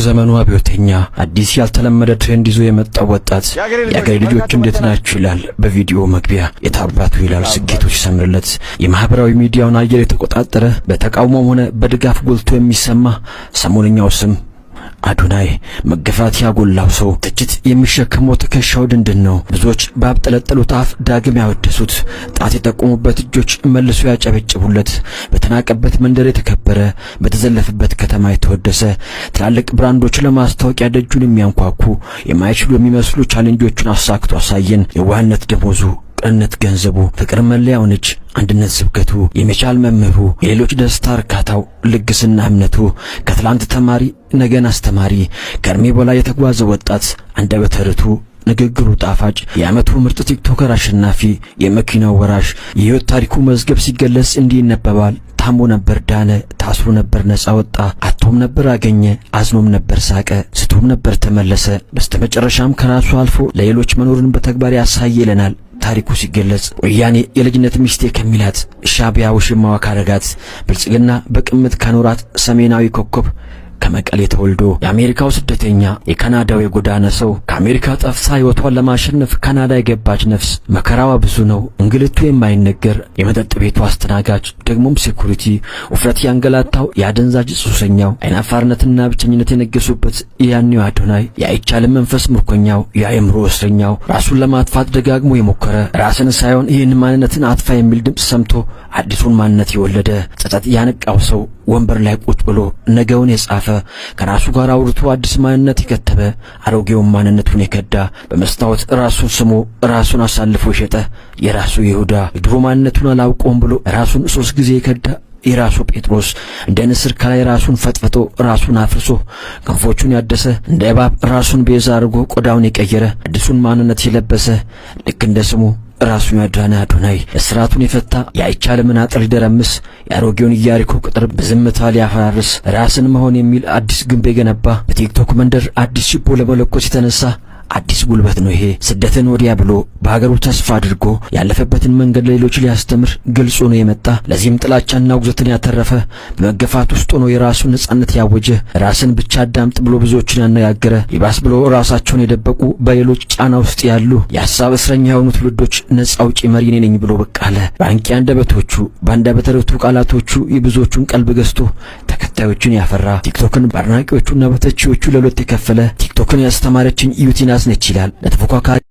የዘመኑ አብዮተኛ አዲስ ያልተለመደ ትሬንድ ይዞ የመጣው ወጣት የአገሬ ልጆች እንዴት ናችሁ ይላል በቪዲዮ መግቢያ። የታባቱ ይላል ስኬቶች ሰምርለት የማህበራዊ ሚዲያውን አየር የተቆጣጠረ በተቃውሞም ሆነ በድጋፍ ጎልቶ የሚሰማ ሰሞንኛው ስም አዶናይ መገፋት ያጎላው ሰው ትችት የሚሸከመው ትከሻው ድንድን ነው። ብዙዎች ባብጠለጠሉት አፍ ዳግም ያወደሱት ጣት የጠቆሙበት እጆች መልሶ ያጨበጭቡለት በተናቀበት መንደር የተከበረ በተዘለፈበት ከተማ የተወደሰ ትላልቅ ብራንዶች ለማስታወቂያ ደጁን የሚያንኳኩ የማይችሉ የሚመስሉ ቻሌንጆቹን አሳክቶ አሳየን። የዋህነት ደሞዙ ቅንነት ገንዘቡ ፍቅር መለያው ነች አንድነት ስብከቱ የመቻል መምህሩ የሌሎች ደስታ እርካታው ልግስና እምነቱ ከትላንት ተማሪ ነገን አስተማሪ ከእድሜ በላይ የተጓዘ ወጣት አንደበተ ርቱዕ ንግግሩ ጣፋጭ የዓመቱ ምርጥ ቲክቶከር አሸናፊ የመኪናው ወራሽ የህይወት ታሪኩ መዝገብ ሲገለጽ እንዲህ ይነበባል። ታሞ ነበር ዳነ፣ ታስሮ ነበር ነፃ ወጣ፣ አጥቶም ነበር አገኘ፣ አዝኖም ነበር ሳቀ፣ ስቶም ነበር ተመለሰ፣ በስተመጨረሻም ከራሱ አልፎ ለሌሎች መኖርን በተግባር ያሳየ ይለናል ታሪኩ ሲገለጽ። ወያኔ የልጅነት ሚስቴ ከሚላት ሻቢያ ውሽማዋ ካረጋት ብልጽግና በቅምት ካኖራት ሰሜናዊ ኮከብ ከመቀሌ ተወልዶ የአሜሪካው ስደተኛ የካናዳው የጎዳና ሰው ከአሜሪካ ጠፍታ ህይወቷን ለማሸነፍ ካናዳ የገባች ነፍስ መከራዋ ብዙ ነው እንግልቱ የማይነገር የመጠጥ ቤቱ አስተናጋጅ ደግሞም ሴኩሪቲ ውፍረት ያንገላታው የአደንዛዥ ሱሰኛው አይናፋርነትና ብቸኝነት የነገሱበት ያኔው አዶናይ የአይቻልም መንፈስ ምርኮኛው የአእምሮ እስረኛው ራሱን ለማጥፋት ደጋግሞ የሞከረ ራስን ሳይሆን ይህን ማንነትን አጥፋ የሚል ድምፅ ሰምቶ አዲሱን ማንነት የወለደ ጸጸት ያነቃው ሰው ወንበር ላይ ቁጭ ብሎ ነገውን የጻፈ ከራሱ ጋር አውርቶ አዲስ ማንነት የከተበ አሮጌውን ማንነቱን የከዳ በመስታወት ራሱን ስሞ ራሱን አሳልፎ የሸጠ የራሱ ይሁዳ ድሮ ማንነቱን አላውቀውም ብሎ ራሱን 3 ጊዜ የከዳ የራሱ ጴጥሮስ እንደ ንስር ከላይ ራሱን ፈጥፍጦ ራሱን አፍርሶ ክንፎቹን ያደሰ እንደ እባብ ራሱን ቤዛ አድርጎ ቆዳውን የቀየረ አዲሱን ማንነት የለበሰ ልክ እንደ ስሙ ራሱን ያዳነ አዶናይ እስራቱን የፈታ የአይቻልምን አጥር ሊደረምስ የአሮጌውን ኢያሪኮ ቅጥር በዝምታ ሊያፈራርስ ራስን መሆን የሚል አዲስ ግንብ የገነባ በቲክቶክ መንደር አዲስ ችቦ ለመለኮስ የተነሳ አዲስ ጉልበት ነው ይሄ። ስደትን ወዲያ ብሎ በሀገሩ ተስፋ አድርጎ ያለፈበትን መንገድ ለሌሎች ሊያስተምር ግልጽ ሆኖ የመጣ ለዚህም ጥላቻና ውግዘትን ያተረፈ በመገፋት ውስጥ ሆኖ የራሱን ነጻነት ያወጀ ራስን ብቻ አዳምጥ ብሎ ብዙዎችን ያነጋገረ ይባስ ብሎ ራሳቸውን የደበቁ በሌሎች ጫና ውስጥ ያሉ የሐሳብ እስረኛ የሆኑ ትውልዶች ነጻ አውጪ መሪ ነኝ ብሎ ብቅ አለ። በአንቂ አንደበቶቹ በአንደበተ ርቱዕ ቃላቶቹ የብዙዎቹን ቀልብ ገዝቶ ተከታዮችን ያፈራ ቲክቶክን በአድናቂዎቹና በተቺዎቹ ለሁለት የከፈለ ቲክቶክን ያስተማረችኝ ዩቲናስ ነች ይላል ለተፎካካሪ